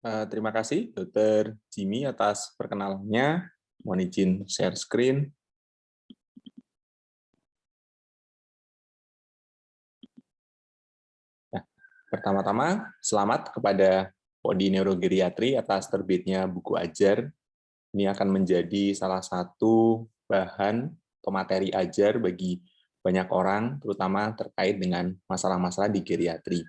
Terima kasih Dr. Jimmy atas perkenalannya. Mohon izin share screen. Nah, pertama-tama, selamat kepada Prodi Neurogeriatri atas terbitnya buku ajar. Ini akan menjadi salah satu bahan atau materi ajar bagi banyak orang, terutama terkait dengan masalah-masalah di geriatri.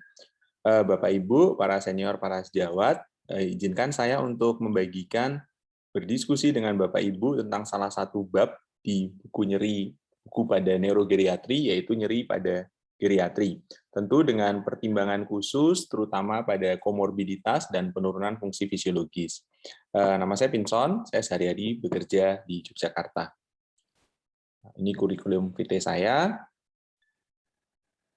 Bapak Ibu, para senior, para sejawat, izinkan saya untuk membagikan berdiskusi dengan Bapak Ibu tentang salah satu bab di buku pada neurogeriatri, yaitu nyeri pada geriatri. Tentu dengan pertimbangan khusus, terutama pada komorbiditas dan penurunan fungsi fisiologis. Nama saya Pinson, saya sehari-hari bekerja di Yogyakarta. Ini kurikulum vitae saya.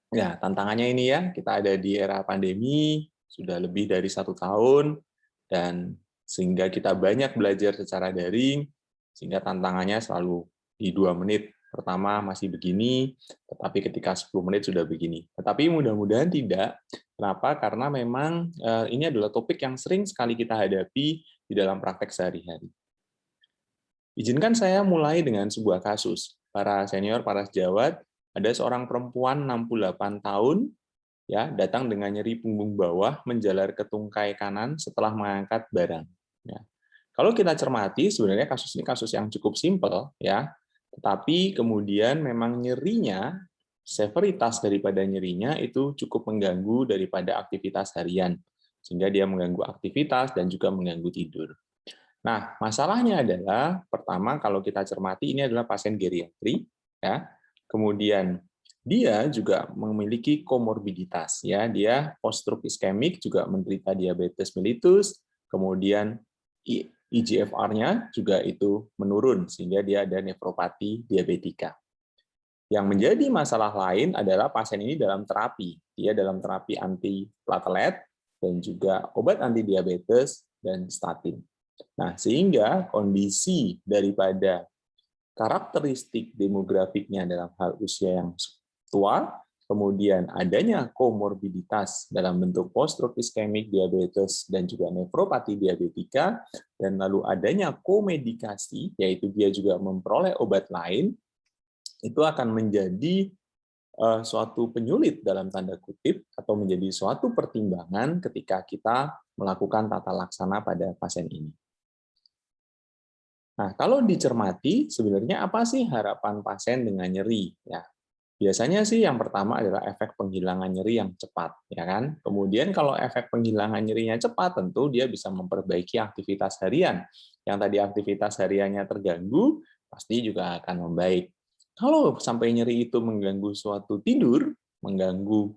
Ya, tantangannya ini ya, kita ada di era pandemi, sudah lebih dari 1 tahun, dan sehingga kita banyak belajar secara daring, sehingga tantangannya selalu di 2 menit. Pertama masih begini, tetapi ketika 10 menit sudah begini. Tetapi mudah-mudahan tidak. Kenapa? Karena memang ini adalah topik yang sering sekali kita hadapi di dalam praktek sehari-hari. Izinkan saya mulai dengan sebuah kasus. Para senior, para sejawat, ada seorang perempuan 68 tahun, ya, datang dengan nyeri punggung bawah menjalar ke tungkai kanan setelah mengangkat barang. Ya. Kalau kita cermati, sebenarnya kasus ini kasus yang cukup simpel, ya, tetapi kemudian memang nyerinya, severitas daripada nyerinya itu cukup mengganggu daripada aktivitas harian, sehingga dia mengganggu aktivitas dan juga mengganggu tidur. Nah, masalahnya adalah pertama kalau kita cermati ini adalah pasien geriatri, ya. Kemudian dia juga memiliki komorbiditas, ya. Dia post-stroke iskemik, juga menderita diabetes mellitus, kemudian IGFR-nya juga itu menurun sehingga dia ada nefropati diabetika. Yang menjadi masalah lain adalah pasien ini dalam terapi. Dia dalam terapi antiplatelet dan juga obat anti diabetes dan statin. Nah, sehingga kondisi daripada karakteristik demografiknya dalam hal usia yang tua, kemudian adanya komorbiditas dalam bentuk post-stroke iskemik diabetes dan juga nefropati diabetika, dan lalu adanya komedikasi, yaitu dia juga memperoleh obat lain, itu akan menjadi suatu penyulit dalam tanda kutip atau menjadi suatu pertimbangan ketika kita melakukan tata laksana pada pasien ini. Nah, kalau dicermati, sebenarnya apa sih harapan pasien dengan nyeri? Ya, biasanya sih yang pertama adalah efek penghilangan nyeri yang cepat, ya kan? Kemudian kalau efek penghilangan nyerinya cepat, tentu dia bisa memperbaiki aktivitas harian. Yang tadi aktivitas hariannya terganggu, pasti juga akan membaik. Kalau sampai nyeri itu mengganggu suatu tidur, mengganggu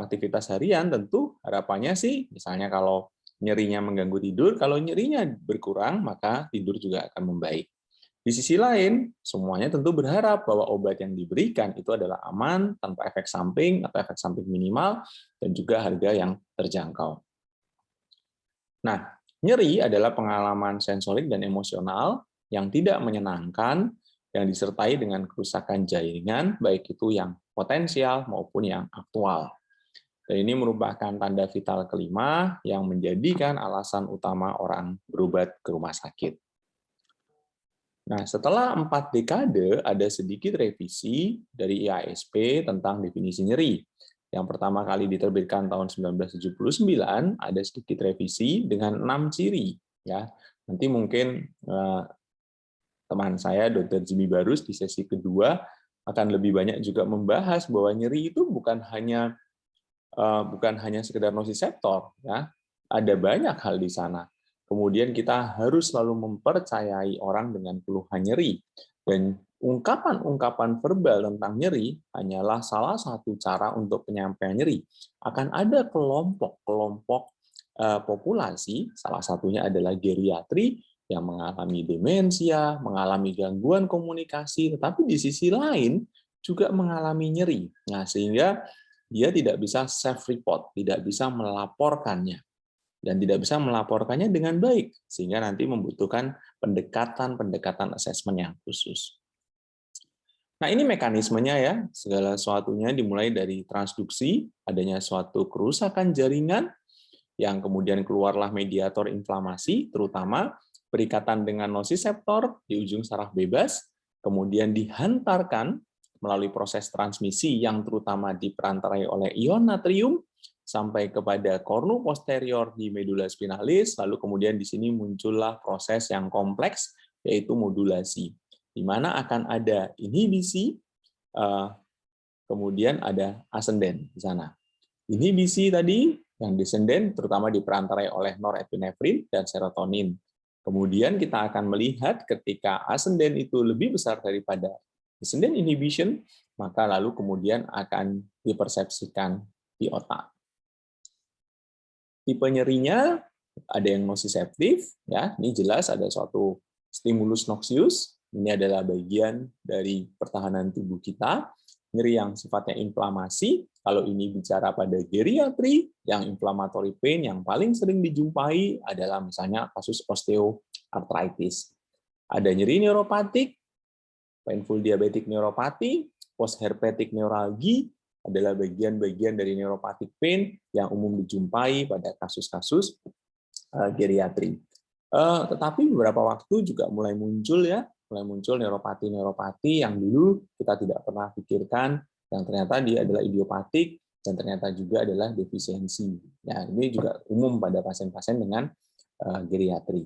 aktivitas harian, tentu harapannya sih, misalnya kalau nyerinya mengganggu tidur, kalau nyerinya berkurang, maka tidur juga akan membaik. Di sisi lain, semuanya tentu berharap bahwa obat yang diberikan itu adalah aman, tanpa efek samping atau efek samping minimal, dan juga harga yang terjangkau. Nah, nyeri adalah pengalaman sensorik dan emosional yang tidak menyenangkan, yang disertai dengan kerusakan jaringan, baik itu yang potensial maupun yang aktual. Dan ini merupakan tanda vital kelima yang menjadikan alasan utama orang berobat ke rumah sakit. Nah, setelah 4 dekade, ada sedikit revisi dari IASP tentang definisi nyeri. Yang pertama kali diterbitkan tahun 1979, ada sedikit revisi dengan 6 ciri. Ya, nanti mungkin teman saya, Dr. Jimmy Barus, di sesi kedua akan lebih banyak juga membahas bahwa nyeri itu bukan hanya sekedar nosiseptor, ya, ada banyak hal di sana. Kemudian kita harus selalu mempercayai orang dengan keluhan nyeri, dan ungkapan-ungkapan verbal tentang nyeri hanyalah salah satu cara untuk penyampaian nyeri. Akan ada kelompok-kelompok populasi, salah satunya adalah geriatri yang mengalami demensia, mengalami gangguan komunikasi, tetapi di sisi lain juga mengalami nyeri. Nah, sehingga dia tidak bisa self-report, tidak bisa melaporkannya, dan tidak bisa melaporkannya dengan baik, sehingga nanti membutuhkan pendekatan asesmen yang khusus. Nah, ini mekanismenya ya, segala sesuatunya dimulai dari transduksi, adanya suatu kerusakan jaringan, yang kemudian keluarlah mediator inflamasi, terutama berikatan dengan nosiseptor di ujung saraf bebas, kemudian dihantarkan melalui proses transmisi yang terutama diperantarai oleh ion natrium sampai kepada kornu posterior di medula spinalis, lalu kemudian di sini muncullah proses yang kompleks yaitu modulasi, di mana akan ada inhibisi, kemudian ada ascendent di sana. Inhibisi tadi yang descendent terutama diperantarai oleh norepinefrin dan serotonin. Kemudian kita akan melihat ketika ascendent itu lebih besar daripada descendant inhibition, maka lalu kemudian akan dipersepsikan di otak. Tipe nyerinya ada yang nociceptif, ya, ini jelas ada suatu stimulus noxious, ini adalah bagian dari pertahanan tubuh kita. Nyeri yang sifatnya inflamasi, kalau ini bicara pada geriatri, yang inflammatory pain yang paling sering dijumpai adalah misalnya kasus osteoarthritis. Ada nyeri neuropatik, painful diabetic neuropathy, post-herpetic neuralgia, adalah bagian-bagian dari neuropatic pain yang umum dijumpai pada kasus-kasus geriatri. Tetapi beberapa waktu juga mulai muncul neuropati yang dulu kita tidak pernah pikirkan, yang ternyata dia adalah idiopatik dan ternyata juga adalah defisiensi. Ya, ini juga umum pada pasien-pasien dengan geriatri.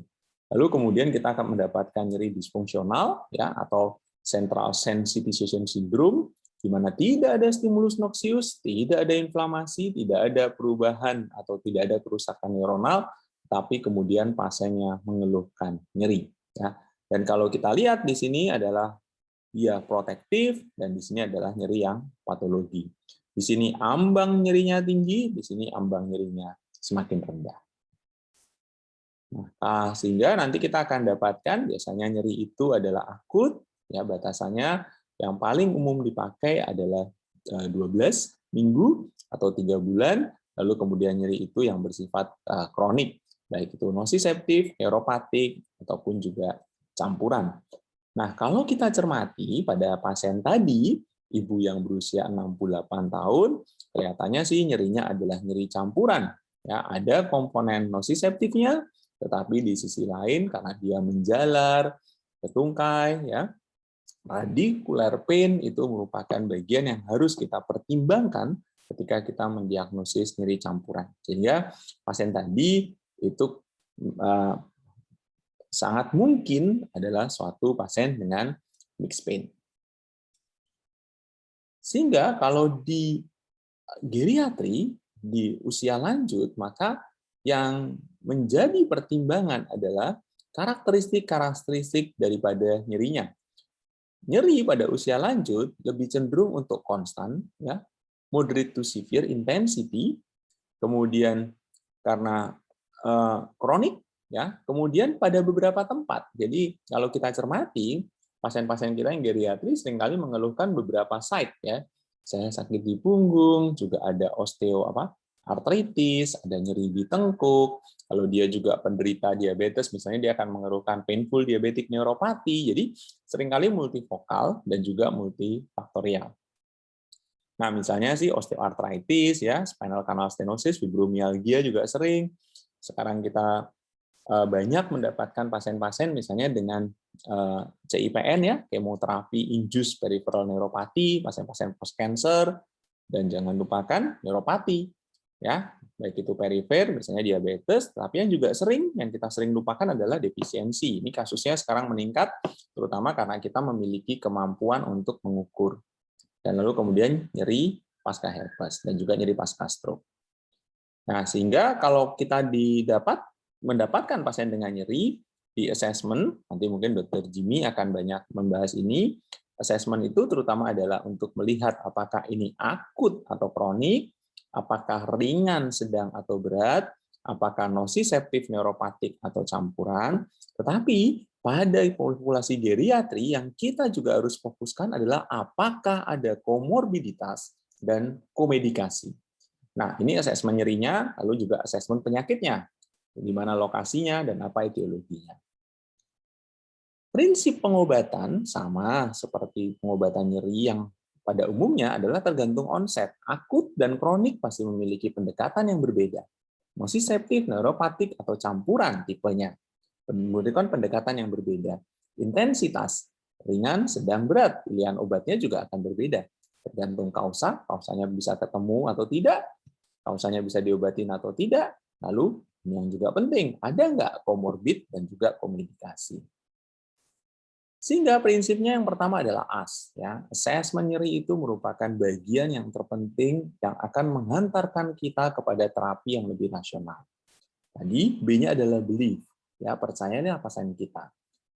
Lalu kemudian kita akan mendapatkan nyeri disfungsional, ya, atau central sensitization syndrome, di mana tidak ada stimulus noxious, tidak ada inflamasi, tidak ada perubahan atau tidak ada kerusakan neuronal, tapi kemudian pasiennya mengeluhkan nyeri. Ya. Dan kalau kita lihat di sini adalah dia protektif, dan di sini adalah nyeri yang patologi. Di sini ambang nyerinya tinggi, di sini ambang nyerinya semakin rendah. Nah, sehingga nanti kita akan dapatkan biasanya nyeri itu adalah akut, ya, batasannya yang paling umum dipakai adalah 12 minggu atau 3 bulan, lalu kemudian nyeri itu yang bersifat kronik, baik itu nociceptif, neuropatik, ataupun juga campuran. Nah, kalau kita cermati pada pasien tadi, ibu yang berusia 68 tahun, kelihatannya sih nyerinya adalah nyeri campuran. Ya, ada komponen nociceptifnya, tetapi di sisi lain karena dia menjalar, ketungkai, ya, radicular pain itu merupakan bagian yang harus kita pertimbangkan ketika kita mendiagnosis nyeri campuran. Sehingga pasien tadi itu sangat mungkin adalah suatu pasien dengan mixed pain. Sehingga kalau di geriatri, di usia lanjut, maka yang menjadi pertimbangan adalah karakteristik-karakteristik daripada nyerinya. Nyeri pada usia lanjut lebih cenderung untuk konstan, ya, moderate to severe intensity, kemudian karena kronik, ya, kemudian pada beberapa tempat. Jadi kalau kita cermati, pasien-pasien kita yang geriatri seringkali mengeluhkan beberapa site, ya. Saya sakit di punggung, juga ada artritis, ada nyeri di tengkuk. Kalau dia juga penderita diabetes, misalnya dia akan mengeluhkan painful diabetic neuropathy. Jadi seringkali multifokal dan juga multifaktorial. Nah, misalnya sih osteoarthritis, ya, spinal canal stenosis, fibromialgia juga sering. Sekarang kita banyak mendapatkan pasien-pasien misalnya dengan CIPN, ya, kemoterapi induced peripheral neuropathy, pasien-pasien post cancer, dan jangan lupakan neuropati, ya, baik itu perifer, misalnya diabetes, tapi yang juga yang kita sering lupakan adalah defisiensi. Ini kasusnya sekarang meningkat, terutama karena kita memiliki kemampuan untuk mengukur. Dan lalu kemudian nyeri pasca herpes dan juga nyeri pasca stroke. Nah, sehingga kalau kita mendapatkan pasien dengan nyeri di assessment, nanti mungkin Dr. Jimmy akan banyak membahas ini. Assessment itu terutama adalah untuk melihat apakah ini akut atau kronik, apakah ringan, sedang, atau berat, apakah nociceptif, neuropatik, atau campuran. Tetapi pada populasi geriatri yang kita juga harus fokuskan adalah apakah ada komorbiditas dan komedikasi. Nah, ini asesmen nyerinya, lalu juga asesmen penyakitnya, di mana lokasinya dan apa etiologinya. Prinsip pengobatan sama seperti pengobatan nyeri yang pada umumnya adalah tergantung onset. Akut dan kronik pasti memiliki pendekatan yang berbeda. nociceptive, neuropatik, atau campuran tipenya. Memberikan pendekatan yang berbeda. Intensitas, ringan, sedang, berat. Pilihan obatnya juga akan berbeda. Tergantung kausanya bisa ketemu atau tidak, kausanya bisa diobatin atau tidak. Lalu, ini yang juga penting, ada nggak komorbid dan juga komedikasi. Sehingga prinsipnya yang pertama adalah AS. Ya. Assessment nyeri itu merupakan bagian yang terpenting yang akan menghantarkan kita kepada terapi yang lebih rasional. Tadi B-nya adalah belief. Ya, percayanya pasien kita.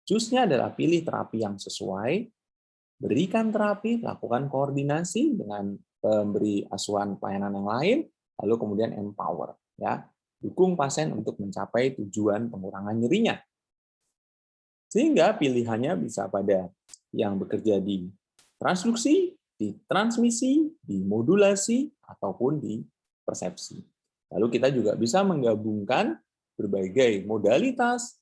Choose-nya adalah pilih terapi yang sesuai, berikan terapi, lakukan koordinasi dengan pemberi asuhan pelayanan yang lain, lalu kemudian empower. Ya. Dukung pasien untuk mencapai tujuan pengurangan nyerinya. Sehingga pilihannya bisa pada yang bekerja di transduksi, di transmisi, di modulasi, ataupun di persepsi. Lalu kita juga bisa menggabungkan berbagai modalitas,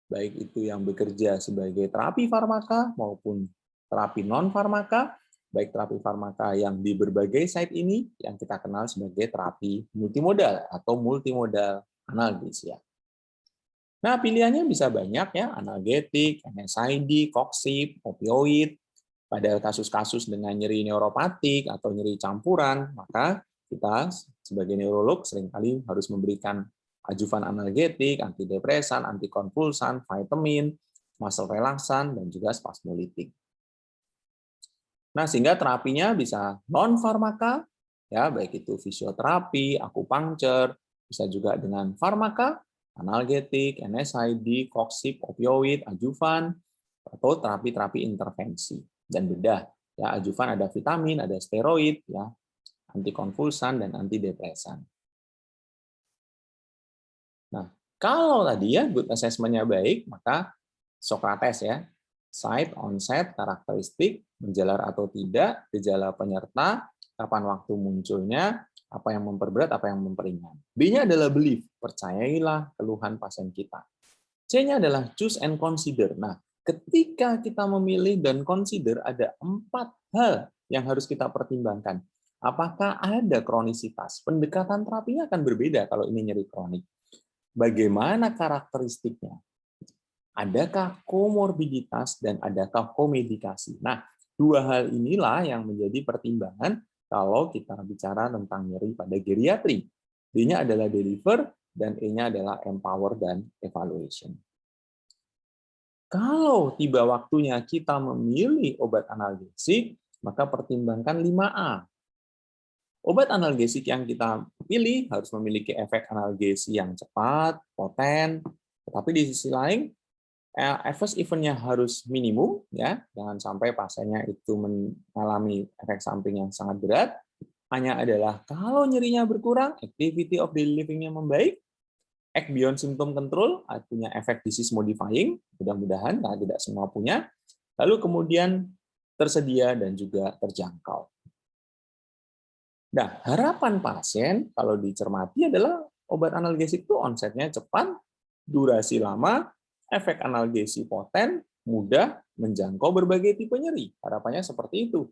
baik itu yang bekerja sebagai terapi farmaka maupun terapi non-farmaka, baik terapi farmaka yang di berbagai site ini yang kita kenal sebagai terapi multimodal atau multimodal analgesia. Nah, pilihannya bisa banyak ya, analgetik, NSAID, koksib, opioid. Pada kasus-kasus dengan nyeri neuropatik atau nyeri campuran, maka kita sebagai neurolog seringkali harus memberikan ajuvan analgetik, antidepresan, antikonvulsan, vitamin, muscle relaksan, dan juga spasmolitik. Nah, sehingga terapinya bisa non-farmaka, ya, baik itu fisioterapi, akupunktur, bisa juga dengan farmaka, analgetik, NSAID, koksib, opioid, ajuvan, atau terapi-terapi intervensi dan bedah. Ya, ajuvan ada vitamin, ada steroid, ya, antikonvulsan dan antidepresan. Nah, kalau tadi ya good assessment-nya baik, maka Socrates ya, site, onset, karakteristik, menjalar atau tidak, gejala penyerta, kapan waktu munculnya, apa yang memperberat, apa yang memperingan. B-nya adalah belief, percayailah keluhan pasien kita. C-nya adalah choose and consider. Nah, ketika kita memilih dan consider, ada 4 hal yang harus kita pertimbangkan. Apakah ada kronisitas? Pendekatan terapinya akan berbeda kalau ini nyeri kronik. Bagaimana karakteristiknya? Adakah komorbiditas dan adakah komedikasi? Nah, 2 hal inilah yang menjadi pertimbangan kalau kita bicara tentang nyeri pada geriatri. D-nya adalah deliver, dan E-nya adalah empower dan evaluation. Kalau tiba waktunya kita memilih obat analgesik, maka pertimbangkan 5A. Obat analgesik yang kita pilih harus memiliki efek analgesi yang cepat, poten, tetapi di sisi lain adverse event-nya harus minimum, ya, jangan sampai pasiennya itu mengalami efek samping yang sangat berat. Hanya adalah kalau nyerinya berkurang, activity of daily living-nya membaik, act beyond symptom control, punya efek disease modifying, mudah-mudahan, nah tidak semua punya, lalu kemudian tersedia dan juga terjangkau. Nah, harapan pasien kalau dicermati adalah obat analgesik itu onsetnya cepat, durasi lama, efek analgesi poten, mudah menjangkau berbagai tipe nyeri. Harapannya seperti itu.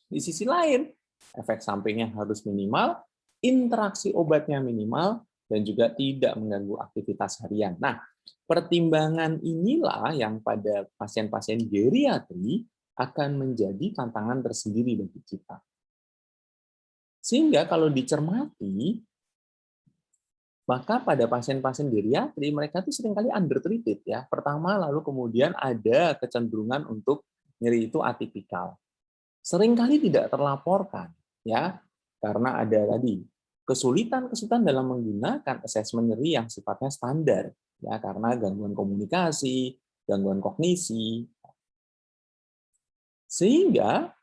Di sisi lain, efek sampingnya harus minimal, interaksi obatnya minimal, dan juga tidak mengganggu aktivitas harian. Nah, pertimbangan inilah yang pada pasien-pasien geriatri akan menjadi tantangan tersendiri bagi kita. Sehingga kalau dicermati, maka pada pasien-pasien geriatri, mereka itu seringkali undertreated ya. Pertama, lalu kemudian ada kecenderungan untuk nyeri itu atipikal. Seringkali tidak terlaporkan ya, karena ada tadi kesulitan-kesulitan dalam menggunakan asesmen nyeri yang sifatnya standar ya, karena gangguan komunikasi, gangguan kognisi. Sehingga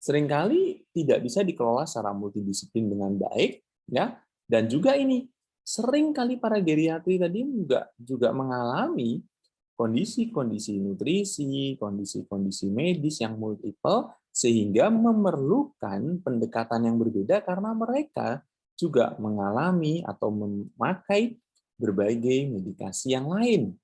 seringkali tidak bisa dikelola secara multidisiplin dengan baik ya, dan juga ini seringkali para geriatri tadi juga mengalami kondisi-kondisi nutrisi, kondisi-kondisi medis yang multiple sehingga memerlukan pendekatan yang berbeda karena mereka juga mengalami atau memakai berbagai medikasi yang lain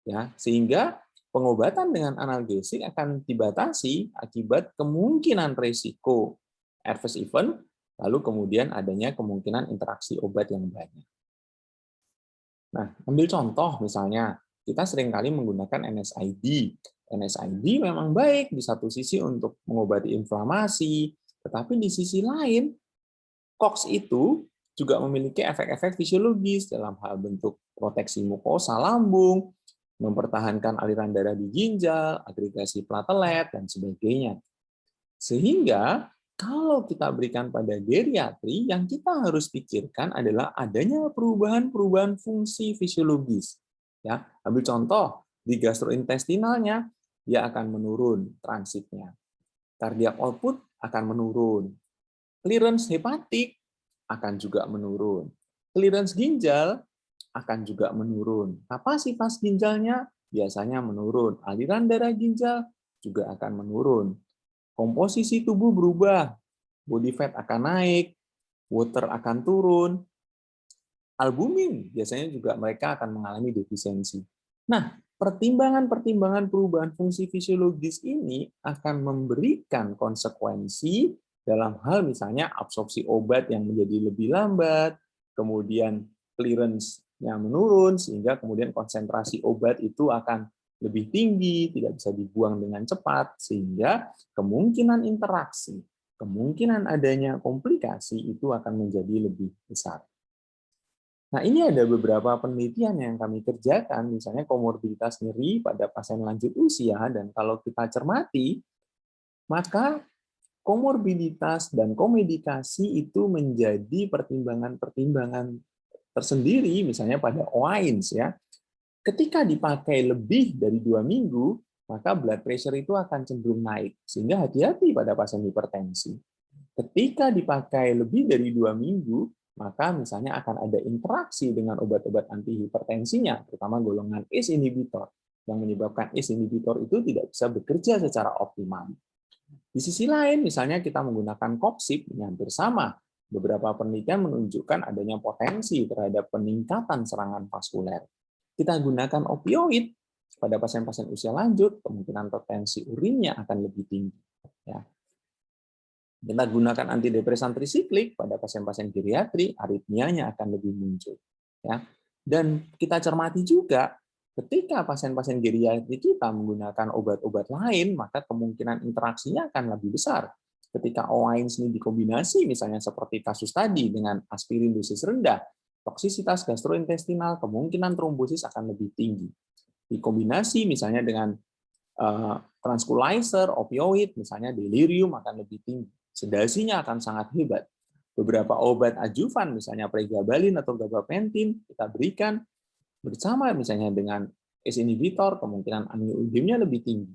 ya, sehingga pengobatan dengan analgesik akan dibatasi akibat kemungkinan risiko adverse event, lalu kemudian adanya kemungkinan interaksi obat yang banyak. Nah, ambil contoh misalnya, kita seringkali menggunakan NSAID. NSAID memang baik di satu sisi untuk mengobati inflamasi, tetapi di sisi lain, COX itu juga memiliki efek-efek fisiologis dalam hal bentuk proteksi mukosa lambung, mempertahankan aliran darah di ginjal, agregasi platelet, dan sebagainya. Sehingga kalau kita berikan pada geriatri, yang kita harus pikirkan adalah adanya perubahan-perubahan fungsi fisiologis. Ya, ambil contoh di gastrointestinalnya, dia akan menurun transitnya. Cardiac output akan menurun. Clearance hepatik akan juga menurun. Clearance ginjal akan juga menurun. Kapasitas ginjalnya biasanya menurun. Aliran darah ginjal juga akan menurun. Komposisi tubuh berubah, body fat akan naik, water akan turun, albumin biasanya juga mereka akan mengalami defisiensi. Nah, pertimbangan-pertimbangan perubahan fungsi fisiologis ini akan memberikan konsekuensi dalam hal misalnya absorpsi obat yang menjadi lebih lambat, kemudian clearance-nya menurun, sehingga kemudian konsentrasi obat itu akan lebih tinggi, tidak bisa dibuang dengan cepat, sehingga kemungkinan interaksi, kemungkinan adanya komplikasi itu akan menjadi lebih besar. Nah, ini ada beberapa penelitian yang kami kerjakan, misalnya komorbiditas nyeri pada pasien lanjut usia, dan kalau kita cermati, maka komorbiditas dan komedikasi itu menjadi pertimbangan-pertimbangan tersendiri, misalnya pada OAINS ya. Ketika dipakai lebih dari 2 minggu, maka blood pressure itu akan cenderung naik, sehingga hati-hati pada pasien hipertensi. Ketika dipakai lebih dari 2 minggu, maka misalnya akan ada interaksi dengan obat-obat antihipertensinya, terutama golongan ACE inhibitor, yang menyebabkan ACE inhibitor itu tidak bisa bekerja secara optimal. Di sisi lain, misalnya kita menggunakan COPSIP, yang hampir sama. Beberapa penelitian menunjukkan adanya potensi terhadap peningkatan serangan vaskuler. Kita gunakan opioid pada pasien-pasien usia lanjut, kemungkinan potensi urinnya akan lebih tinggi. Ya. Kita gunakan antidepresan trisiklik pada pasien-pasien geriatri, aritmianya akan lebih muncul. Ya. Dan kita cermati juga, ketika pasien-pasien geriatri kita menggunakan obat-obat lain, maka kemungkinan interaksinya akan lebih besar. Ketika OAINS ini dikombinasi, misalnya seperti kasus tadi dengan aspirin dosis rendah, toksisitas gastrointestinal, kemungkinan trombosis akan lebih tinggi. Dikombinasi misalnya dengan tranquilizer, opioid, misalnya delirium akan lebih tinggi. Sedasinya akan sangat hebat. Beberapa obat adjuvan, misalnya pregabalin atau gabapentin, kita berikan bersama misalnya dengan ACE inhibitor, kemungkinan angioedemnya lebih tinggi.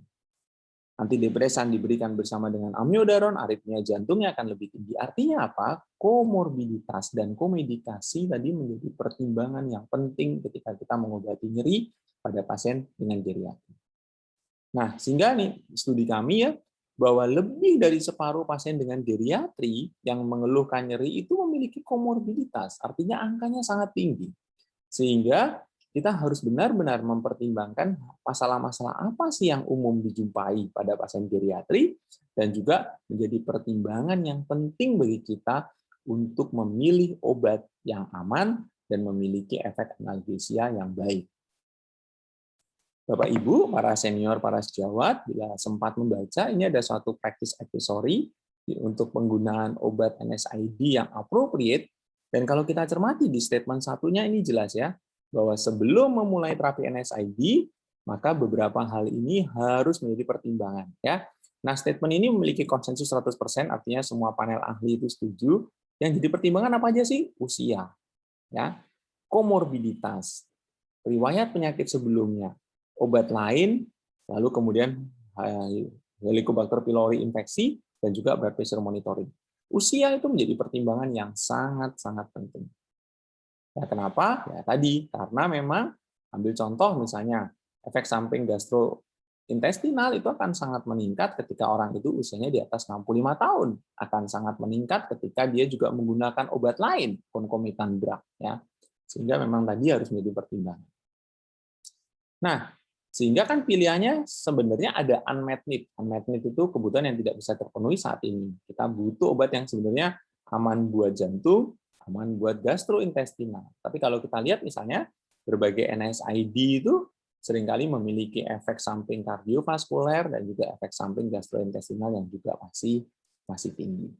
Antidepresan diberikan bersama dengan amiodaron, aritmia jantungnya akan lebih tinggi. Artinya apa? Komorbiditas dan komedikasi tadi menjadi pertimbangan yang penting ketika kita mengobati nyeri pada pasien dengan geriatri. Nah, sehingga nih studi kami ya, bahwa lebih dari separuh pasien dengan geriatri yang mengeluhkan nyeri itu memiliki komorbiditas, artinya angkanya sangat tinggi. Sehingga kita harus benar-benar mempertimbangkan masalah-masalah apa sih yang umum dijumpai pada pasien geriatri, dan juga menjadi pertimbangan yang penting bagi kita untuk memilih obat yang aman dan memiliki efek analgesia yang baik. Bapak Ibu, para senior, para sejawat, bila sempat membaca, ini ada suatu practice advisory untuk penggunaan obat NSAID yang appropriate. Dan kalau kita cermati di statement satunya ini jelas ya, bahwa sebelum memulai terapi NSAID, maka beberapa hal ini harus menjadi pertimbangan. Ya. Nah, statement ini memiliki konsensus 100%, artinya semua panel ahli itu setuju. Yang jadi pertimbangan apa aja sih? Usia, ya, komorbiditas, riwayat penyakit sebelumnya, obat lain, lalu kemudian Helicobacter pylori infeksi, dan juga blood pressure monitoring. Usia itu menjadi pertimbangan yang sangat-sangat penting. Ya, kenapa? Ya tadi, karena memang ambil contoh misalnya, efek samping gastrointestinal itu akan sangat meningkat ketika orang itu usianya di atas 65 tahun. Akan sangat meningkat ketika dia juga menggunakan obat lain, concomitant drug. Ya. Sehingga memang tadi harus menjadi pertimbangan. Nah, sehingga kan pilihannya sebenarnya ada unmet need. Unmet need itu kebutuhan yang tidak bisa terpenuhi saat ini. Kita butuh obat yang sebenarnya aman buat jantung, aman buat gastrointestinal. Tapi kalau kita lihat misalnya berbagai NSAID itu seringkali memiliki efek samping kardiovaskuler dan juga efek samping gastrointestinal yang juga masih tinggi.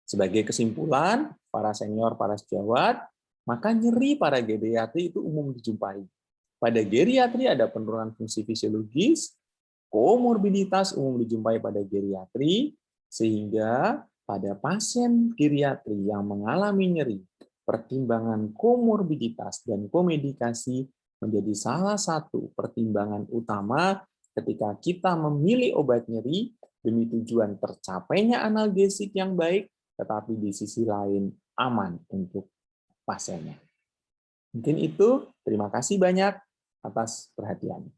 Sebagai kesimpulan, para senior, para sejawat, maka nyeri pada geriatri itu umum dijumpai. Pada geriatri ada penurunan fungsi fisiologis, komorbiditas umum dijumpai pada geriatri, sehingga pada pasien geriatri yang mengalami nyeri, pertimbangan komorbiditas dan komedikasi menjadi salah satu pertimbangan utama ketika kita memilih obat nyeri demi tujuan tercapainya analgesik yang baik, tetapi di sisi lain aman untuk pasiennya. Mungkin itu, terima kasih banyak atas perhatiannya.